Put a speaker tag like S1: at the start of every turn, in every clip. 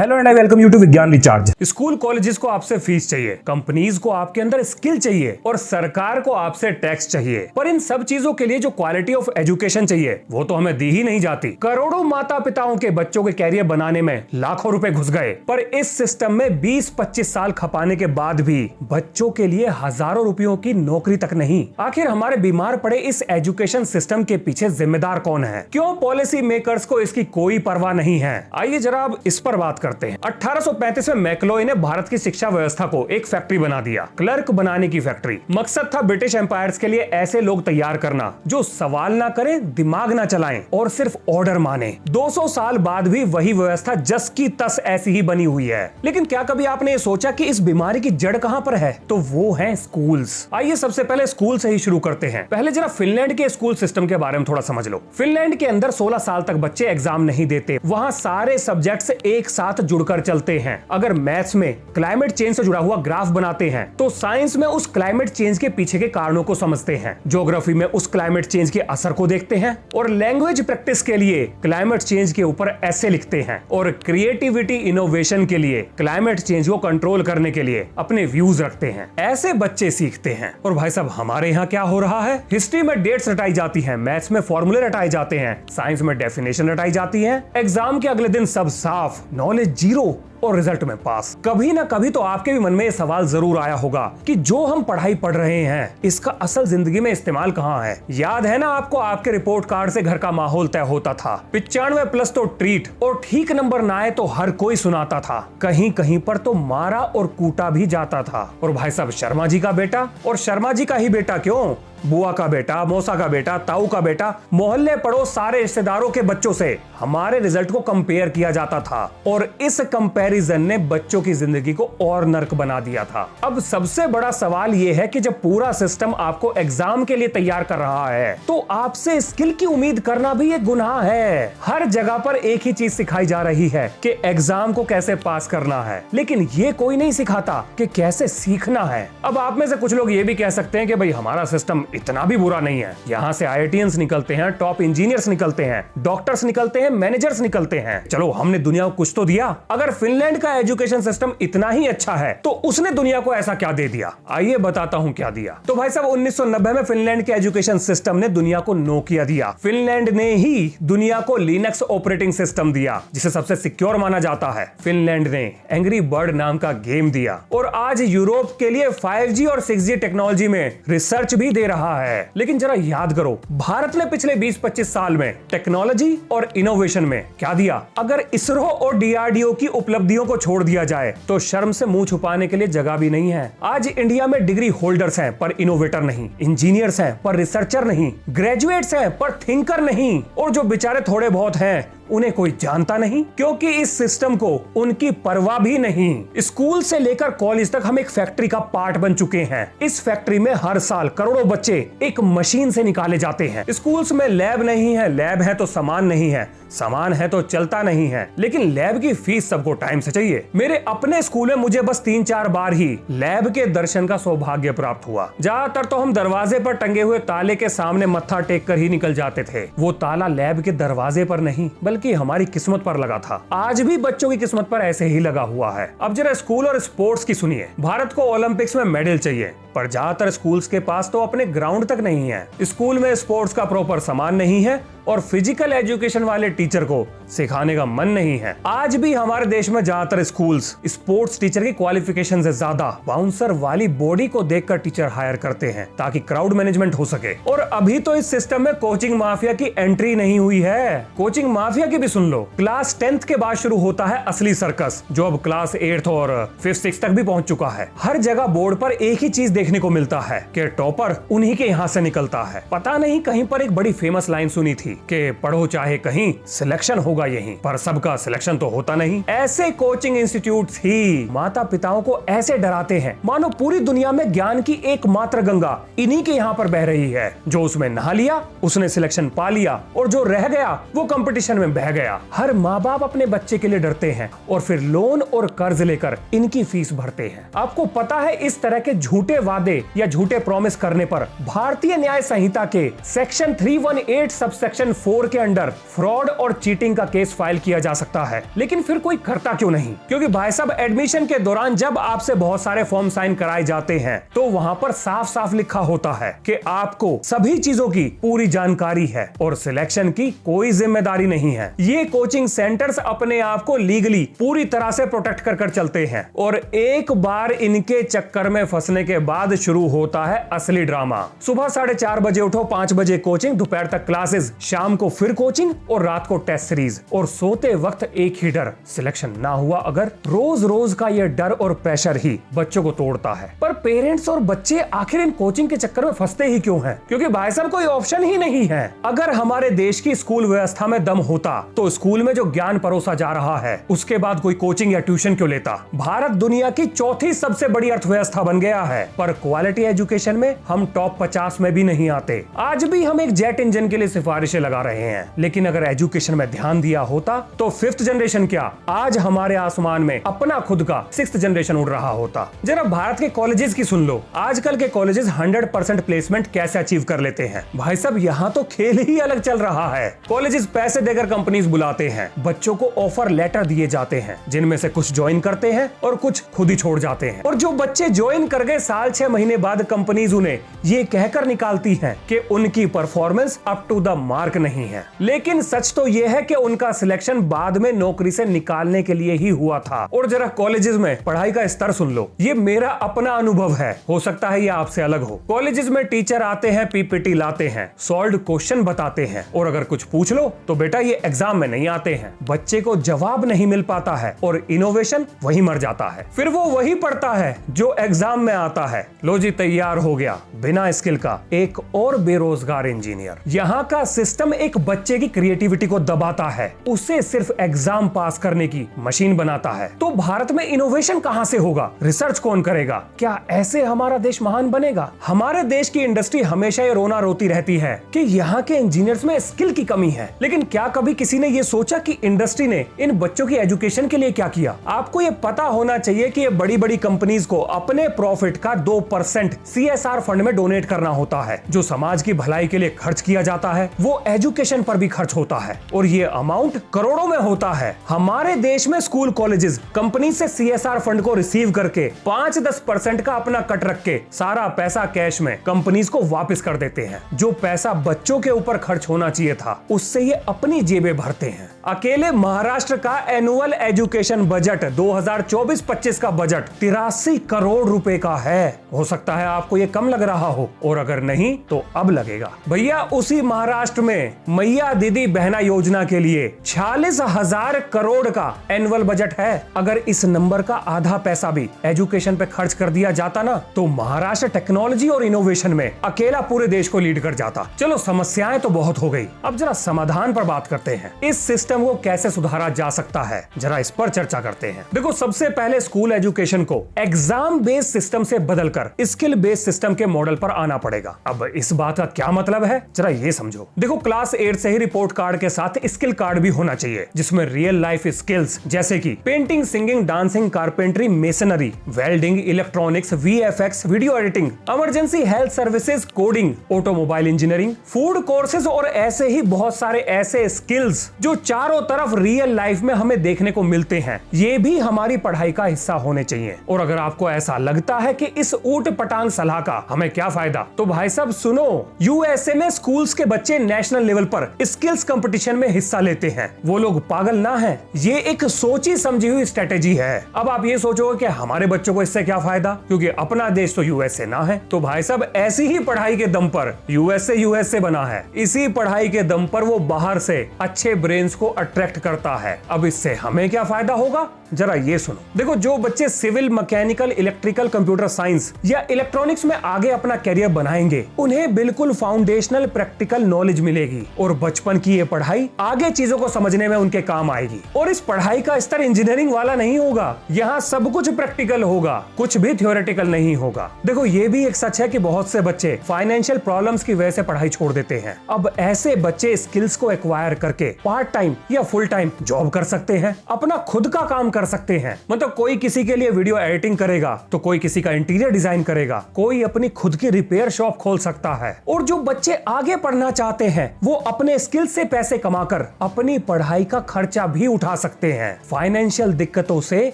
S1: Hello and I welcome you to Vigyan recharge. School colleges को आपसे fees चाहिए, companies को आपके अंदर स्किल चाहिए और सरकार को आपसे टैक्स चाहिए। पर इन सब चीजों के लिए जो क्वालिटी ऑफ एजुकेशन चाहिए वो तो हमें दी ही नहीं जाती। करोड़ों माता पिताओं के बच्चों के कैरियर बनाने में लाखों रुपए घुस गए, पर इस सिस्टम में 20-25 साल खपाने के बाद भी बच्चों के लिए हजारों रुपयों की नौकरी तक नहीं। आखिर हमारे बीमार पड़े इस एजुकेशन सिस्टम के पीछे जिम्मेदार कौन है? क्यों पॉलिसी मेकर्स को इसकी कोई परवाह नहीं है? आइए जरा अब इस पर बात करते हैं। 1835 में मैक्लोई ने भारत की शिक्षा व्यवस्था को एक फैक्ट्री बना दिया, क्लर्क बनाने की फैक्ट्री। मकसद था ब्रिटिश एम्पायर्स के लिए ऐसे लोग तैयार करना जो सवाल ना करें, दिमाग ना चलाएं और सिर्फ ऑर्डर माने। 200 साल बाद भी वही व्यवस्था जस की तस ऐसी ही बनी हुई है। लेकिन क्या कभी आपने ये सोचा कि इस बीमारी की जड़ कहां पर है? तो वो है स्कूल्स। आइए सबसे पहले स्कूल से ही शुरू करते हैं। पहले जरा फिनलैंड के स्कूल सिस्टम के बारे में थोड़ा समझ लो। फिनलैंड के अंदर 16 साल तक बच्चे एग्जाम नहीं देते। वहां सारे सब्जेक्ट्स एक साथ जुड़कर चलते हैं। अगर मैथ्स में क्लाइमेट चेंज से जुड़ा हुआ ग्राफ बनाते हैं तो साइंस में उस क्लाइमेट चेंज के पीछे के कारणों को समझते हैं, ज्योग्राफी में उस क्लाइमेट चेंज के असर को देखते हैं और लैंग्वेज प्रैक्टिस के लिए क्लाइमेट चेंज के ऊपर ऐसे लिखते हैं और क्रिएटिविटी इनोवेशन के लिए, क्लाइमेट चेंज को कंट्रोल करने के लिए अपने व्यूज रखते हैं। ऐसे बच्चे सीखते हैं। और भाई साहब हमारे यहाँ क्या हो रहा है? हिस्ट्री में डेट्स रटाई जाती है, मैथ्स में फॉर्मूले रटाए जाते हैं, साइंस में डेफिनेशन रटाई जाती है, एग्जाम के अगले दिन सब साफ, नॉलेज जीरो और रिजल्ट में पास। कभी ना कभी तो आपके भी मन में ये सवाल जरूर आया होगा कि जो हम पढ़ाई पढ़ रहे हैं इसका असल जिंदगी में इस्तेमाल कहाँ है? याद है ना आपको, आपके रिपोर्ट कार्ड से घर का माहौल तय होता था। 95+ तो ट्रीट और ठीक नंबर ना आए तो हर कोई सुनाता था। कहीं कहीं पर तो मारा और कूटा भी जाता था। और भाई साहब शर्मा जी का बेटा, और शर्मा जी का ही बेटा क्यों, बुआ का बेटा, मौसा का बेटा, ताऊ का बेटा, मोहल्ले पड़ोस सारे रिश्तेदारों के बच्चों से हमारे रिजल्ट को कंपेयर किया जाता था और इस कंपैरिजन ने बच्चों की जिंदगी को और नर्क बना दिया था। अब सबसे बड़ा सवाल यह है कि जब पूरा सिस्टम आपको एग्जाम के लिए तैयार कर रहा है तो आपसे स्किल की उम्मीद करना भी एक गुनाह है। हर जगह पर एक ही चीज सिखाई जा रही है कि एग्जाम को कैसे पास करना है, लेकिन ये कोई नहीं सिखाता कि कैसे सीखना है। अब आप में से कुछ लोग ये भी कह सकते हैं कि भाई हमारा सिस्टम इतना भी बुरा नहीं है, यहाँ से IITians निकलते हैं, टॉप इंजीनियर्स निकलते हैं, डॉक्टर्स निकलते हैं, मैनेजर्स निकलते हैं। चलो हमने दुनिया को कुछ तो दिया। अगर फिनलैंड का एजुकेशन सिस्टम इतना ही अच्छा है तो उसने दुनिया को ऐसा क्या दे दिया? आइए बताता हूँ क्या दिया। तो भाई साहब 1990 में फिनलैंड के एजुकेशन सिस्टम ने दुनिया को नोकिया दिया। फिनलैंड ने ही दुनिया को लिनक्स ऑपरेटिंग सिस्टम दिया जिसे सबसे सिक्योर माना जाता है। फिनलैंड ने एंग्री बर्ड नाम का गेम दिया और आज यूरोप के लिए 5G और 6G टेक्नोलॉजी में रिसर्च भी दे रहा है। लेकिन जरा याद करो, भारत ने पिछले 20-25 साल में टेक्नोलॉजी और इनोवेशन में क्या दिया? अगर इसरो और DRDO की उपलब्धियों को छोड़ दिया जाए तो शर्म से मुंह छुपाने के लिए जगह भी नहीं है। आज इंडिया में डिग्री होल्डर्स हैं पर इनोवेटर नहीं, इंजीनियर्स हैं पर रिसर्चर नहीं, ग्रेजुएट्स हैं पर थिंकर नहीं, और जो बेचारे थोड़े बहुत हैं उन्हें कोई जानता नहीं क्योंकि इस सिस्टम को उनकी परवाह भी नहीं। स्कूल से लेकर कॉलेज तक हम एक फैक्ट्री का पार्ट बन चुके हैं। इस फैक्ट्री में हर साल करोड़ों बच्चे एक मशीन से निकाले जाते हैं। स्कूल्स में लैब नहीं है, लैब है तो सामान नहीं है, सामान है तो चलता नहीं है, लेकिन लैब की फीस सबको टाइम से चाहिए। मेरे अपने स्कूल में मुझे बस 3-4 बार ही लैब के दर्शन का सौभाग्य प्राप्त हुआ। ज्यादातर तो हम दरवाजे पर टंगे हुए ताले के सामने मत्था टेक कर ही निकल जाते थे। वो ताला लैब के दरवाजे पर नहीं बल्कि हमारी किस्मत पर लगा था। आज भी बच्चों की किस्मत पर ऐसे ही लगा हुआ है। अब जरा स्कूल और स्पोर्ट्स की सुनिए। भारत को ओलंपिक्स में मेडल चाहिए पर ज्यादातर स्कूल्स के पास तो अपने ग्राउंड तक नहीं है। स्कूल में स्पोर्ट्स का प्रॉपर सामान नहीं है और फिजिकल एजुकेशन वाले टीचर को सिखाने का मन नहीं है। आज भी हमारे देश में ज्यादातर स्कूल्स स्पोर्ट्स टीचर की क्वालिफिकेशन से ज्यादा बाउंसर वाली बॉडी को देखकर टीचर हायर करते हैं ताकि क्राउड मैनेजमेंट हो सके। और अभी तो इस सिस्टम में कोचिंग माफिया की एंट्री नहीं हुई है। कोचिंग माफिया की भी सुन लो। क्लास 10th के बाद शुरू होता है असली सर्कस, जो अब क्लास 8th और 5th 6th तक भी पहुंच चुका है। हर जगह बोर्ड पर एक ही चीज देखने को मिलता है कि टॉपर उन्हीं के यहाँ से निकलता है। पता नहीं कहीं पर एक बड़ी फेमस लाइन सुनी थी कि पढ़ो चाहे कहीं, सिलेक्शन होगा यहीं, पर सबका सिलेक्शन तो होता नहीं। ऐसे कोचिंग इंस्टीट्यूट्स ही माता पिताओं को ऐसे डराते हैं मानो पूरी दुनिया में ज्ञान की एकमात्र गंगा इन्हीं के यहाँ पर बह रही है। जो उसमें नहा लिया उसने सिलेक्शन पा लिया और जो रह गया वो कंपटीशन में बह गया। हर माँ बाप अपने बच्चे के लिए डरते हैं और फिर लोन और कर्ज लेकर इनकी फीस भरते हैं। आपको पता है इस तरह के झूठे वादे या झूठे प्रॉमिस करने पर भारतीय न्याय संहिता के सेक्शन 318 सबसेक्शन 4 के अंडर फ्रॉड और चीटिंग का केस फाइल किया जा सकता है। लेकिन फिर कोई करता क्यों नहीं? क्योंकि भाई साहब, एडमिशन के दौरान जब आपसे बहुत सारे फॉर्म साइन कराए जाते हैं तो वहां पर साफ साफ लिखा होता है कि आपको सभी चीजों की पूरी जानकारी है और सिलेक्शन की कोई जिम्मेदारी नहीं है। ये कोचिंग सेंटर्स अपने आप को लीगली पूरी तरह से प्रोटेक्ट कर चलते हैं और एक बार इनके चक्कर में फंसने के बाद शुरू होता है असली ड्रामा। सुबह 4:30 बजे उठो, 5 बजे कोचिंग, दोपहर तक क्लासेस, शाम को फिर कोचिंग और रात को टेस्ट सीरीज, और सोते वक्त एक ही डर, सिलेक्शन ना हुआ अगर। रोज रोज का यह डर और प्रेशर ही बच्चों को तोड़ता है। पर पेरेंट्स और बच्चे आखिर इन कोचिंग के चक्कर में फंसते ही क्यों हैं? क्योंकि भाई साहब, कोई ऑप्शन ही नहीं है। अगर हमारे देश की स्कूल व्यवस्था में दम होता तो स्कूल में जो ज्ञान परोसा जा रहा है उसके बाद कोई कोचिंग या ट्यूशन क्यों लेता? भारत दुनिया की चौथी सबसे बड़ी अर्थव्यवस्था बन गया है, पर क्वालिटी एजुकेशन में हम टॉप 50 में भी नहीं आते। आज भी हम एक जेट इंजन के लिए सिफारिशें लगा रहे हैं, लेकिन अगर एजुकेशन में ध्यान दिया होता तो 5th जनरेशन क्या, आज हमारे आसमान में अपना खुद का 6th जनरेशन उड़ रहा होता। जरा भारत के कॉलेजेस की सुन लो। आजकल के कॉलेजेस 100% प्लेसमेंट कैसे अचीव कर लेते हैं? भाई साहब, यहाँ तो खेल ही अलग चल रहा है। कॉलेजेस पैसे देकर कंपनीज बुलाते हैं, बच्चों को ऑफर लेटर दिए जाते हैं, जिनमें से कुछ ज्वाइन करते हैं और कुछ खुद ही छोड़ जाते हैं। और जो बच्चे ज्वाइन कर गए, साल 6 महीने बाद कंपनीज उन्हें ये कहकर निकालती हैं कि उनकी performance up to the mark नहीं है। लेकिन सच तो यह है कि उनका सिलेक्शन बाद में नौकरी से निकालने के लिए ही हुआ था। और जरा कॉलेजेस में पढ़ाई का स्तर सुन लो, ये मेरा अपना अनुभव है, हो सकता है ये आपसे अलग हो। कॉलेजेस में टीचर आते हैं, पीपीटी लाते हैं, सॉल्व्ड क्वेश्चन बताते हैं, और अगर कुछ पूछ लो तो बेटा ये एग्जाम में नहीं आते हैं। बच्चे को जवाब नहीं मिल पाता है और इनोवेशन वही मर जाता है। फिर वो वही पढ़ता है जो एग्जाम में आता है। लो जी, तैयार हो गया बिना स्किल का एक और बेरोजगार इंजीनियर। यहाँ का सिस्टम एक बच्चे की क्रिएटिविटी को दबाता है, उसे सिर्फ एग्जाम पास करने की मशीन बनाता है। तो भारत में इनोवेशन कहां से होगा? रिसर्च कौन करेगा? क्या ऐसे हमारा देश महान बनेगा? हमारे देश की इंडस्ट्री हमेशा ये रोना रोती रहती है कि यहाँ के इंजीनियर्स में स्किल की कमी है। लेकिन क्या कभी किसी ने ये सोचा कि इंडस्ट्री ने इन बच्चों की एजुकेशन के लिए क्या किया? आपको ये पता होना चाहिए कि ये बड़ी बड़ी कंपनीज को अपने प्रॉफिट का 2% CSR फंड में डोनेट करना होता है, जो समाज की भलाई के लिए खर्च किया जाता है। वो एजुकेशन पर भी खर्च होता है और ये अमाउंट करोड़ों में होता है। हमारे देश में स्कूल कॉलेजेस कंपनी से CSR फंड को रिसीव करके 5-10% का अपना कट रख के सारा पैसा कैश में कंपनीज को वापस कर देते हैं। जो पैसा बच्चों के ऊपर खर्च होना चाहिए था, उससे ये अपनी जेबें भरते हैं। अकेले महाराष्ट्र का एनुअल एजुकेशन बजट 2024-25 का बजट 83 करोड़ रुपए का है। हो सकता है आपको ये कम लग रहा हो, और अगर नहीं तो अब लगेगा। भैया, उसी महाराष्ट्र में मैया दीदी बहना योजना के लिए 46,000 करोड़ का एनुअल बजट है। अगर इस नंबर का आधा पैसा भी एजुकेशन पे खर्च कर दिया जाता ना, तो महाराष्ट्र टेक्नोलॉजी और इनोवेशन में अकेला पूरे देश को लीड कर जाता। चलो, समस्याएं तो बहुत हो गई, अब जरा समाधान पर बात करते हैं। इस सिस्टम को कैसे सुधारा जा सकता है, जरा इस पर चर्चा करते हैं। देखो, सबसे पहले स्कूल एजुकेशन को एग्जाम बेस्ड सिस्टम से बदलकर स्किल बेस्ड सिस्टम के मॉडल पर आना पड़ेगा। अब इस बात का क्या मतलब है, जरा ये समझो। देखो, क्लास 8 से ही रिपोर्ट कार्ड के साथ स्किल कार्ड भी होना चाहिए, जिसमें रियल लाइफ स्किल्स जैसे कि painting, singing, dancing, carpentry, masonry, welding, electronics, VFX, video editing, emergency health services, coding, automobile engineering, food courses और ऐसे ही बहुत सारे ऐसे स्किल्स जो चारों तरफ रियल लाइफ में हमें देखने को मिलते हैं, ये भी हमारी पढ़ाई का हिस्सा होने चाहिए। और अगर आपको ऐसा लगता है कि इस ऊट पटांग सलाह का हमें क्या फायदा, तो भाई साहब सुनो, USA में स्कूल्स के बच्चे नेशनल लेवल पर स्किल्स कंपटीशन में हिस्सा लेते हैं। वो लोग पागल ना हैं, ये एक सोची समझी हुई स्ट्रेटेजी है। अब आप ये सोचोगे कि हमारे बच्चों को इससे क्या फायदा, क्योंकि अपना देश तो USA ना है। तो भाई साहब, ऐसी ही पढ़ाई के दम पर USA बना है। इसी पढ़ाई के दम पर वो बाहर से अच्छे ब्रेन्स को अट्रैक्ट करता है। अब इससे हमें क्या फायदा होगा, जरा ये सुनो। देखो, जो बच्चे civil, mechanical, electrical, computer science या इलेक्ट्रॉनिक्स में आगे अपना कैरियर बनाएंगे, उन्हें बिल्कुल फाउंडेशनल प्रैक्टिकल नॉलेज मिलेगी और बचपन की ये पढ़ाई आगे चीजों को समझने में उनके काम आएगी। और इस पढ़ाई का स्तर इंजीनियरिंग वाला नहीं होगा, यहाँ सब कुछ प्रैक्टिकल होगा, कुछ भी थ्योरेटिकल नहीं होगा। देखो, ये भी एक सच है कि बहुत से बच्चे फाइनेंशियल प्रॉब्लम्स की वजह से पढ़ाई छोड़ देते हैं। अब ऐसे बच्चे स्किल्स को एक्वायर करके पार्ट टाइम या फुल टाइम जॉब कर सकते हैं, अपना खुद का काम कर सकते हैं। मतलब कोई किसी के लिए वीडियो एडिटिंग करेगा, तो कोई किसी का इंटीरियर डिजाइन डिजाइन करेगा, कोई अपनी खुद की रिपेयर शॉप खोल सकता है, और जो बच्चे आगे पढ़ना चाहते हैं वो अपने स्किल से पैसे कमाकर अपनी पढ़ाई का खर्चा भी उठा सकते हैं। फाइनेंशियल दिक्कतों से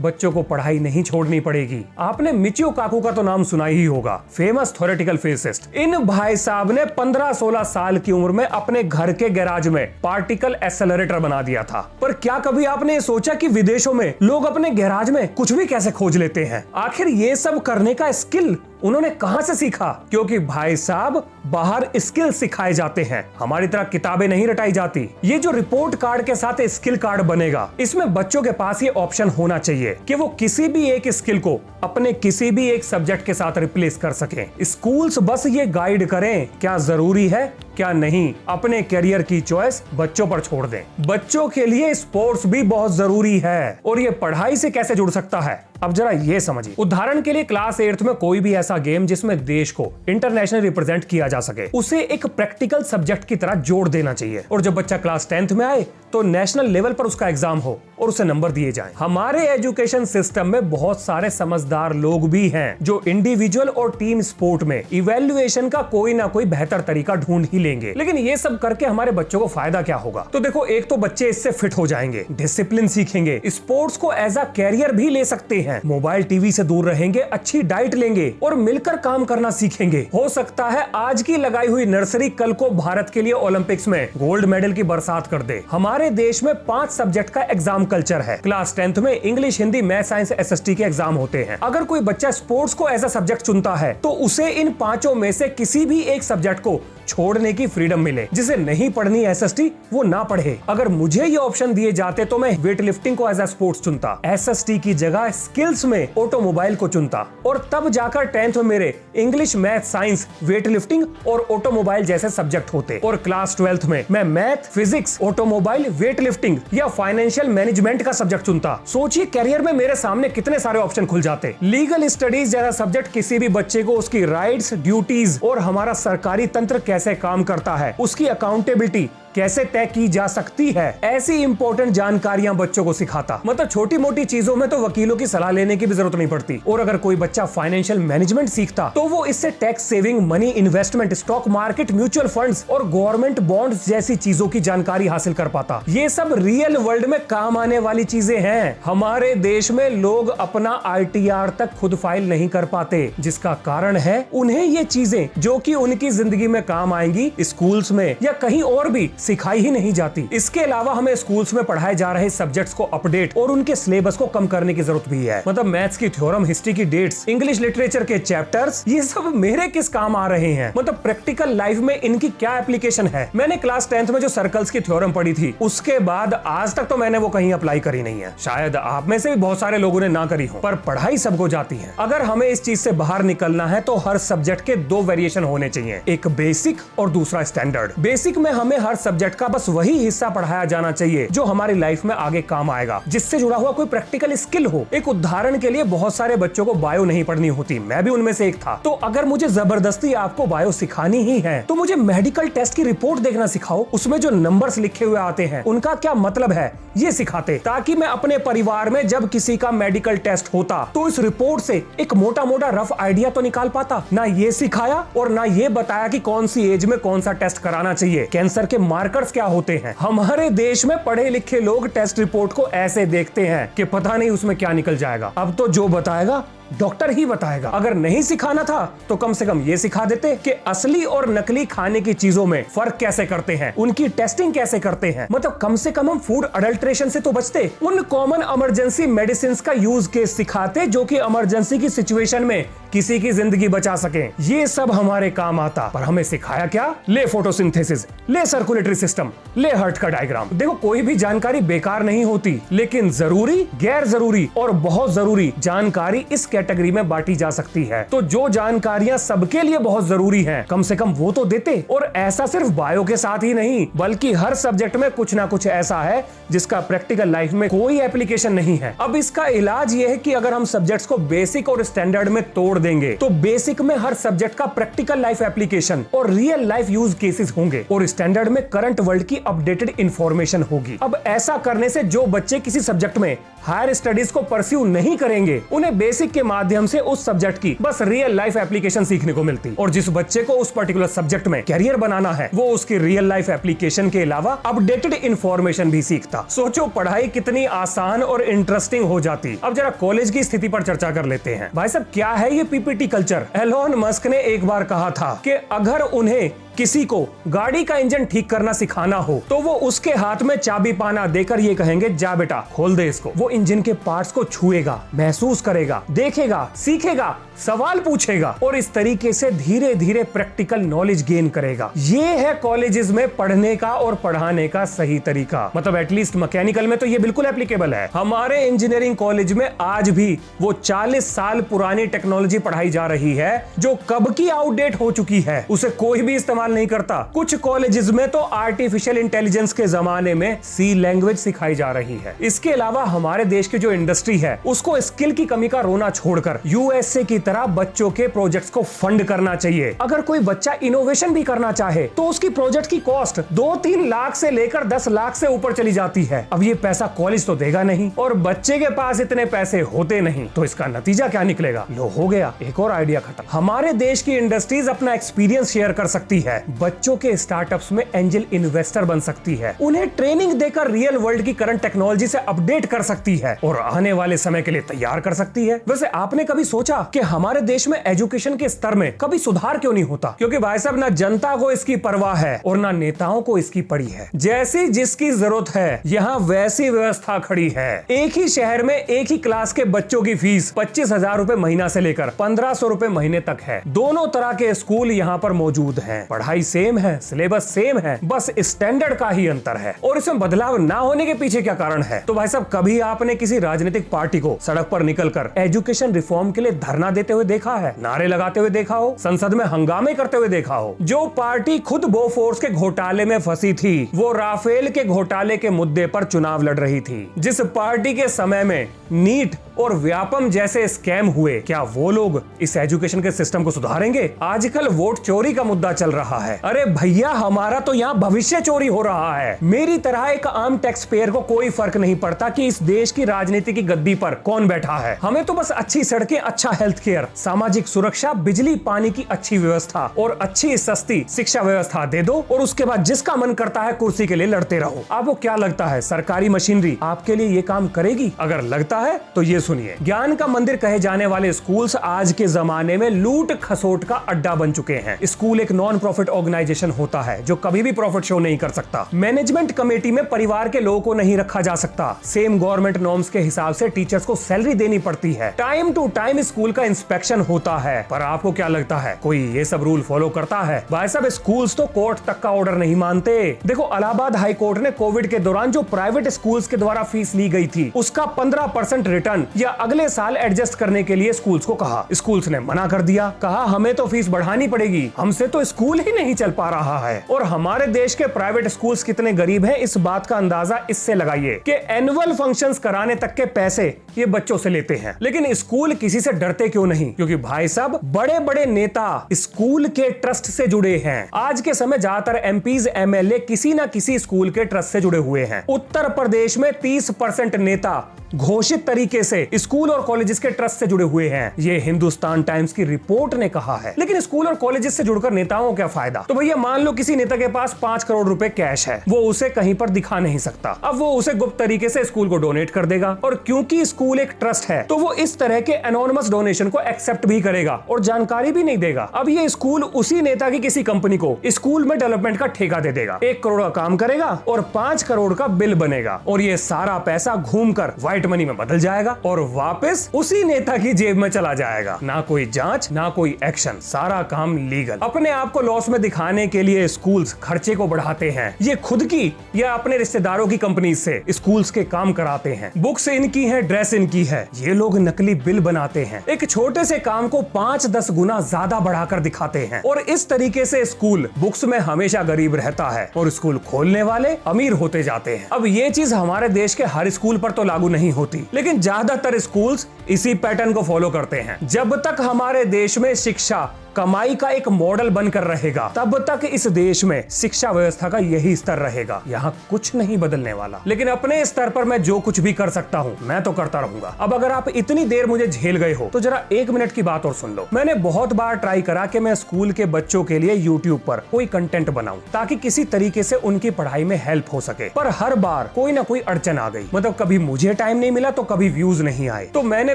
S1: बच्चों को पढ़ाई नहीं छोड़नी पड़ेगी। आपने मिचियो काकू का तो नाम सुना ही होगा, फेमस थ्योरेटिकल फिजिसिस्ट। इन भाई साहब ने 15-16 साल की उम्र में अपने घर के गैराज में पार्टिकल एक्सेलरेटर बना दिया था। पर क्या कभी आपने सोचा कि विदेशों में लोग अपने गैराज में कुछ भी कैसे खोज लेते हैं? आखिर ये सब करने का स्किल उन्होंने कहां से सीखा? क्योंकि भाई साहब बाहर स्किल सिखाए जाते हैं, हमारी तरह किताबें नहीं रटाई जाती। ये जो रिपोर्ट कार्ड के साथ स्किल कार्ड बनेगा, इसमें बच्चों के पास ये ऑप्शन होना चाहिए कि वो किसी भी एक स्किल को अपने किसी भी एक सब्जेक्ट के साथ रिप्लेस कर सकें। स्कूल्स बस ये गाइड करें क्या जरूरी है क्या नहीं, अपने करियर की चॉइस बच्चों पर छोड़ दें। बच्चों के लिए स्पोर्ट्स भी बहुत जरूरी है, और ये पढ़ाई से कैसे जुड़ सकता है अब जरा ये समझिए। उदाहरण के लिए क्लास 8th में कोई भी ऐसा गेम जिसमें देश को इंटरनेशनल रिप्रेजेंट किया जा सके, उसे एक प्रैक्टिकल सब्जेक्ट की तरह जोड़ देना चाहिए, और जब बच्चा क्लास 10th में आए तो नेशनल लेवल पर उसका एग्जाम हो और उसे नंबर दिए जाएं। हमारे एजुकेशन सिस्टम में बहुत सारे समझदार लोग भी हैं जो इंडिविजुअल और टीम स्पोर्ट में इवैल्यूएशन का कोई ना कोई बेहतर तरीका ढूंढ ही लेंगे। लेकिन ये सब करके हमारे बच्चों को फायदा क्या होगा? तो देखो, एक तो बच्चे इससे फिट हो जाएंगे, डिसिप्लिन सीखेंगे, स्पोर्ट्स को एज अ कैरियर भी ले सकते हैं, मोबाइल टीवी से दूर रहेंगे, अच्छी डाइट लेंगे और मिलकर काम करना सीखेंगे। हो सकता है आज की लगाई हुई नर्सरी कल को भारत के लिए ओलंपिक्स में गोल्ड मेडल की बरसात कर दे। हमारे देश में 5 सब्जेक्ट का एग्जाम कल्चर है। क्लास 10th में English, Hindi, math, science, SST के एग्जाम होते हैं। अगर कोई बच्चा स्पोर्ट्स को एज अ सब्जेक्ट चुनता है तो उसे इन 5 में से किसी भी एक सब्जेक्ट को छोड़ने की फ्रीडम मिले। जिसे नहीं पढ़नी एसएसटी वो ना पढ़े। अगर मुझे ये ऑप्शन दिए जाते तो मैं वेट लिफ्टिंग को एज अ स्पोर्ट्स चुनता, एसएसटी की जगह स्किल्स में ऑटोमोबाइल को चुनता, और तब जाकर 10th में मेरे English, math, science, weight lifting और ऑटोमोबाइल जैसे सब्जेक्ट होते, और क्लास 12th में मैं math, physics, automobile, weight lifting या फाइनेंशियल मैनेजमेंट का सब्जेक्ट चुनता। सोचिए करियर में मेरे सामने कितने सारे ऑप्शन खुल जाते। लीगल स्टडीज जैसा सब्जेक्ट किसी भी बच्चे को उसकी राइट्स, ड्यूटीज और हमारा सरकारी तंत्र कैसे काम करता है, उसकी अकाउंटेबिलिटी कैसे तय की जा सकती है, ऐसी इंपॉर्टेंट जानकारियां बच्चों को सिखाता। मतलब छोटी मोटी चीजों में तो वकीलों की सलाह लेने की भी जरूरत नहीं पड़ती। और अगर कोई बच्चा फाइनेंशियल मैनेजमेंट सीखता तो वो इससे tax saving, money investment, stock market, mutual funds और गवर्नमेंट बॉन्ड्स जैसी चीजों की जानकारी हासिल कर पाता। ये सब रियल वर्ल्ड में काम आने वाली चीजें हैं। हमारे देश में लोग अपना ITR तक खुद फाइल नहीं कर पाते, जिसका कारण है उन्हें ये चीजें जो कि उनकी जिंदगी में काम आएंगी स्कूल्स में या कहीं और भी सिखाई ही नहीं जाती। इसके अलावा हमें स्कूल्स में पढ़ाए जा रहे सब्जेक्ट्स को अपडेट और उनके सिलेबस को कम करने की जरूरत भी है। मतलब मैथ्स की थ्योरम, हिस्ट्री की डेट्स, इंग्लिश लिटरेचर के चैप्टर्स, ये सब मेरे किस काम आ रहे हैं? मतलब प्रैक्टिकल लाइफ में इनकी क्या एप्लीकेशन है? मैंने क्लास 10th में जो सर्कल्स की थ्योरम पढ़ी थी, उसके बाद आज तक तो मैंने वो कहीं अप्लाई करी नहीं है। शायद आप में से भी बहुत सारे लोगों ने ना करी हो, पर पढ़ाई सबको जाती है। अगर हमें इस चीज से बाहर निकलना है तो हर सब्जेक्ट के 2 वेरिएशन होने चाहिए, एक बेसिक और दूसरा स्टैंडर्ड। बेसिक में हमें हर सब्जेक्ट का बस वही हिस्सा पढ़ाया जाना चाहिए जो हमारी लाइफ में आगे काम आएगा, जिससे जुड़ा हुआ कोई प्रैक्टिकल स्किल हो। एक उदाहरण के लिए बहुत सारे बच्चों को बायो नहीं पढ़नी होती, मैं भी उनमें से एक था। तो अगर मुझे जबरदस्ती आपको बायो सिखानी ही है तो मुझे मेडिकल टेस्ट की रिपोर्ट देखना सिखाओ, उसमें जो नंबर्स लिखे हुए आते हैं उनका क्या मतलब है ये सिखाते, ताकि मैं अपने परिवार में जब किसी का मेडिकल टेस्ट होता तो इस रिपोर्ट से एक मोटा मोटा रफ आइडिया तो निकाल पाता। ना ये सिखाया और ना ये बताया कि कौन सी एज में कौन सा टेस्ट कराना चाहिए, कैंसर के मार्कर्स क्या होते हैं। हमारे देश में पढ़े लिखे लोग टेस्ट रिपोर्ट को ऐसे देखते हैं कि पता नहीं उसमें क्या निकल जाएगा, अब तो जो बताएगा डॉक्टर ही बताएगा। अगर नहीं सिखाना था तो कम से कम ये सिखा देते कि असली और नकली खाने की चीजों में फर्क कैसे करते हैं, उनकी टेस्टिंग कैसे करते हैं। मतलब कम से कम हम फूड अडल्ट्रेशन से तो बचते, उन कॉमन इमरजेंसी मेडिसिन का यूज केस सिखाते जो कि इमरजेंसी की सिचुएशन में किसी की जिंदगी बचा सके। ये सब हमारे काम आता, पर हमें सिखाया क्या? ले फोटोसिंथेसिस, ले सर्कुलेटरी सिस्टम, ले हार्ट का डायग्राम। देखो कोई भी जानकारी बेकार नहीं होती, लेकिन जरूरी, गैर जरूरी और बहुत जरूरी जानकारी इस कैटेगरी में बांटी जा सकती है। तो जो जानकारियां सबके लिए बहुत जरूरी हैं, कम से कम वो तो देते। और ऐसा सिर्फ बायो के साथ ही नहीं, बल्कि हर सब्जेक्ट में कुछ ना कुछ ऐसा है जिसका प्रैक्टिकल लाइफ में कोई एप्लीकेशन नहीं है। अब इसका इलाज ये है कि अगर हम सब्जेक्ट्स को बेसिक और स्टैंडर्ड में तोड़ देंगे तो बेसिक में हर सब्जेक्ट का प्रैक्टिकल लाइफ एप्लीकेशन और रियल लाइफ यूज केसेस होंगे, और स्टैंडर्ड में करंट वर्ल्ड की अपडेटेड इंफॉर्मेशन होगी। अब ऐसा करने से जो बच्चे किसी सब्जेक्ट में हायर स्टडीज को परस्यू नहीं करेंगे, उन्हें बेसिक के माध्यम से उस सब्जेक्ट की बस रियल लाइफ एप्लीकेशन सीखने को मिलती। और जिस बच्चे को उस पर्टिकुलर सब्जेक्ट में कैरियर बनाना है, वो उसकी रियल लाइफ एप्लीकेशन के अलावा अपडेटेड इंफॉर्मेशन भी सीखता। सोचो पढ़ाई कितनी आसान और इंटरेस्टिंग हो जाती। अब जरा कॉलेज की स्थिति पर चर्चा कर लेते हैं। भाई साहब, क्या है ये पीपीटी कल्चर? एलोन मस्क ने एक बार कहा था कि अगर उन्हें किसी को गाड़ी का इंजन ठीक करना सिखाना हो तो वो उसके हाथ में चाबी पाना देकर ये कहेंगे, जा बेटा खोल दे इसको। वो इंजन के पार्ट्स को छुएगा, महसूस करेगा, देखेगा, सीखेगा, सवाल पूछेगा और इस तरीके से धीरे धीरे प्रैक्टिकल नॉलेज गेन करेगा। ये है कॉलेजेस में पढ़ने का और पढ़ाने का सही तरीका। मतलब एटलीस्ट मैकेनिकल में तो ये बिल्कुल एप्लीकेबल है। हमारे इंजीनियरिंग कॉलेज में आज भी वो 40 साल पुरानी टेक्नोलॉजी पढ़ाई जा रही है जो कब की आउटडेट हो चुकी है, उसे कोई भी इस्तेमाल नहीं करता। कुछ कॉलेजेस में तो आर्टिफिशियल इंटेलिजेंस के जमाने में सी लैंग्वेज सिखाई जा रही है। इसके अलावा हमारे देश की जो इंडस्ट्री है उसको स्किल की कमी का रोना छोड़कर यूएसए की तरह बच्चों के प्रोजेक्ट्स को फंड करना चाहिए। अगर कोई बच्चा इनोवेशन भी करना चाहे तो उसकी प्रोजेक्ट की कॉस्ट 2-3 लाख से लेकर 10 लाख से ऊपर चली जाती है। अब ये पैसा कॉलेज तो देगा नहीं और बच्चे के पास इतने पैसे होते नहीं, तो इसका नतीजा क्या निकलेगा? लो, हो गया एक और आइडिया खत्म। हमारे देश की इंडस्ट्रीज अपना एक्सपीरियंस शेयर कर सकती है, बच्चों के स्टार्टअप्स में एंजल इन्वेस्टर बन सकती है, उन्हें ट्रेनिंग देकर रियल वर्ल्ड की करंट टेक्नोलॉजी से अपडेट कर सकती है और आने वाले समय के लिए तैयार कर सकती है। वैसे आपने कभी सोचा कि हमारे देश में एजुकेशन के स्तर में कभी सुधार क्यों नहीं होता? क्योंकि भाई साहब, ना जनता को इसकी परवाह है और ना नेताओं को इसकी पड़ी है। जैसी जिसकी जरूरत है यहाँ वैसी व्यवस्था खड़ी है। एक ही शहर में एक ही क्लास के बच्चों की फीस 25,000 रुपए महीना से लेकर 1,500 रुपए महीने तक है। दोनों तरह के स्कूल यहाँ पर मौजूद हैं। पढ़ाई सेम है, सिलेबस सेम है, बस स्टैंडर्ड का ही अंतर है। और इसमें बदलाव ना होने के पीछे क्या कारण है? तो भाई साहब, कभी आपने किसी राजनीतिक पार्टी को सड़क पर निकलकर एजुकेशन रिफॉर्म के लिए धरना देते हुए देखा है, नारे लगाते हुए देखा हो, संसद में हंगामे करते हुए देखा हो? जो पार्टी खुद बोफोर्स के घोटाले में फंसी थी, वो राफेल के घोटाले के मुद्दे पर चुनाव लड़ रही थी। जिस पार्टी के समय में नीट और व्यापम जैसे स्कैम हुए, क्या वो लोग इस एजुकेशन के सिस्टम को सुधारेंगे? आजकल वोट चोरी का मुद्दा चल रहा है। अरे भैया, हमारा तो यहाँ भविष्य चोरी हो रहा है। मेरी तरह एक आम टैक्स पेयर को कोई फर्क नहीं पड़ता कि इस देश की राजनीति की गद्दी पर कौन बैठा है। हमें तो बस अच्छी सड़कें, अच्छा हेल्थ केयर, सामाजिक सुरक्षा, बिजली पानी की अच्छी व्यवस्था और अच्छी सस्ती शिक्षा व्यवस्था दे दो और उसके बाद जिसका मन करता है कुर्सी के लिए लड़ते रहो। आपको क्या लगता है सरकारी मशीनरी आपके लिए ये काम करेगी? अगर लगता है तो ये सुनिए। ज्ञान का मंदिर कहे जाने वाले स्कूल्स आज के जमाने में लूट खसोट का अड्डा बन चुके हैं। स्कूल एक नॉन प्रॉफिट ऑर्गेनाइजेशन होता है जो कभी भी प्रॉफिट शो नहीं कर सकता। मैनेजमेंट कमेटी में परिवार के लोगों को नहीं रखा जा सकता। सेम गवर्नमेंट नॉर्म्स के हिसाब से टीचर्स को सैलरी देनी पड़ती है। टाइम टू टाइम स्कूल का इंस्पेक्शन होता है। पर आपको क्या लगता है कोई ये सब रूल फॉलो करता है? भाई साहब, स्कूल्स तो कोर्ट तक का ऑर्डर नहीं मानते। देखो, इलाहाबाद हाई कोर्ट ने कोविड के दौरान जो प्राइवेट स्कूल्स के द्वारा फीस ली गई थी उसका 15% रिटर्न या अगले साल एडजस्ट करने के लिए स्कूल्स को कहा। स्कूल्स ने मना कर दिया, कहा हमें तो फीस बढ़ानी पड़ेगी, हमसे तो स्कूल ही नहीं चल पा रहा है। और हमारे देश के प्राइवेट स्कूल्स कितने गरीब हैं, इस बात का अंदाजा इससे लगाइए कि एनुअल फंक्शंस कराने तक के पैसे ये बच्चों से लेते हैं। लेकिन स्कूल किसी से डरते क्यों नहीं? क्योंकि भाई साहब, बड़े बड़े नेता स्कूल के ट्रस्ट से जुड़े हैं। आज के समय ज्यादातर एमपीज, एमएलए किसी ना किसी स्कूल के ट्रस्ट से जुड़े हुए हैं। उत्तर प्रदेश में 30% नेता घोषित तरीके से स्कूल और कॉलेजेस के ट्रस्ट से जुड़े हुए हैं। ये हिंदुस्तान टाइम्स की रिपोर्ट ने कहा है। लेकिन स्कूल और कॉलेजेस से जुड़कर नेताओं को क्या फायदा? तो भैया, मान लो किसी नेता के पास 5 करोड़ रुपए कैश है, वो उसे कहीं पर दिखा नहीं सकता। अब वो उसे गुप्त तरीके से स्कूल को डोनेट कर देगा और क्योंकि स्कूल एक ट्रस्ट है तो वो इस तरह के एनोनिमस डोनेशन को एक्सेप्ट भी करेगा और जानकारी भी नहीं देगा। अब ये स्कूल उसी नेता की किसी कंपनी को स्कूल में डेवलपमेंट का ठेका दे देगा। 1 करोड़ का काम करेगा और 5 करोड़ का बिल बनेगा और ये सारा पैसा घूमकर व्हाइट मनी में बदल जाएगा और वापस उसी नेता की जेब में चला जाएगा। ना कोई जांच, ना कोई एक्शन, सारा काम लीगल। अपने आप को लॉस में दिखाने के लिए स्कूल्स खर्चे को बढ़ाते हैं। ये खुद की या अपने रिश्तेदारों की कंपनी से स्कूल्स के काम कराते हैं। बुक्स इनकी है, ड्रेस इनकी है, ये लोग नकली बिल बनाते हैं। एक छोटे से काम को 5-10 गुना ज्यादा बढ़ाकर दिखाते हैं और इस तरीके से स्कूल बुक्स में हमेशा गरीब रहता है और स्कूल खोलने वाले अमीर होते जाते हैं। अब ये चीज हमारे देश के हर स्कूल पर तो लागू नहीं होती, लेकिन ज्यादातर स्कूल्स इसी पैटर्न को फॉलो करते हैं। जब तक हमारे देश में शिक्षा कमाई का एक मॉडल बनकर रहेगा, तब तक इस देश में शिक्षा व्यवस्था का यही स्तर रहेगा। यहाँ कुछ नहीं बदलने वाला। लेकिन अपने स्तर पर मैं जो कुछ भी कर सकता हूँ मैं तो करता रहूंगा। अब अगर आप इतनी देर मुझे झेल गए हो तो जरा 1 मिनट की बात और सुन लो। मैंने बहुत बार ट्राई करा कि मैं स्कूल के बच्चों के लिए यूट्यूब पर कोई कंटेंट बनाऊं ताकि किसी तरीके से उनकी पढ़ाई में हेल्प हो सके, पर हर बार कोई ना कोई अड़चन आ गई। मतलब कभी मुझे टाइम नहीं मिला तो कभी व्यूज नहीं आए। तो मैंने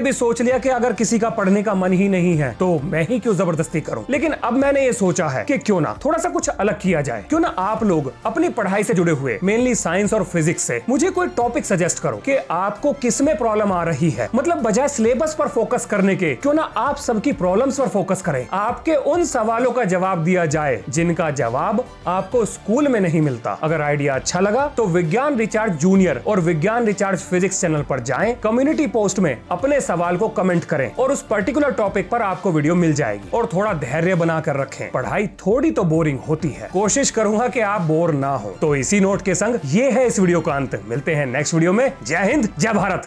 S1: भी सोच लिया कि अगर किसी का पढ़ने का मन ही नहीं है तो मैं ही क्यों जबरदस्ती करूं। लेकिन अब मैंने ये सोचा है कि क्यों ना थोड़ा सा कुछ अलग किया जाए। क्यों ना आप लोग अपनी पढ़ाई से जुड़े हुए मेनली साइंस और फिजिक्स से मुझे कोई टॉपिक सजेस्ट करो कि आपको किस में प्रॉब्लम आ रही है। मतलब बजाय सिलेबस पर फोकस करने के क्यों ना आप सबकी प्रॉब्लम्स पर फोकस करें। आपके उन सवालों का जवाब दिया जाए जिनका जवाब आपको स्कूल में नहीं मिलता। अगर आइडिया अच्छा लगा तो विज्ञान रिचार्ज जूनियर और विज्ञान रिचार्ज फिजिक्स चैनल पर जाएं, कम्युनिटी पोस्ट में अपने सवाल को कमेंट करें और उस पर्टिकुलर टॉपिक पर आपको वीडियो मिल जाएगी। और थोड़ा धैर्य बनाकर रखें, पढ़ाई थोड़ी तो बोरिंग होती है। कोशिश करूंगा कि आप बोर ना हो। तो इसी नोट के संग ये है इस वीडियो का अंत। मिलते हैं नेक्स्ट वीडियो में। जय हिंद, जय भारत।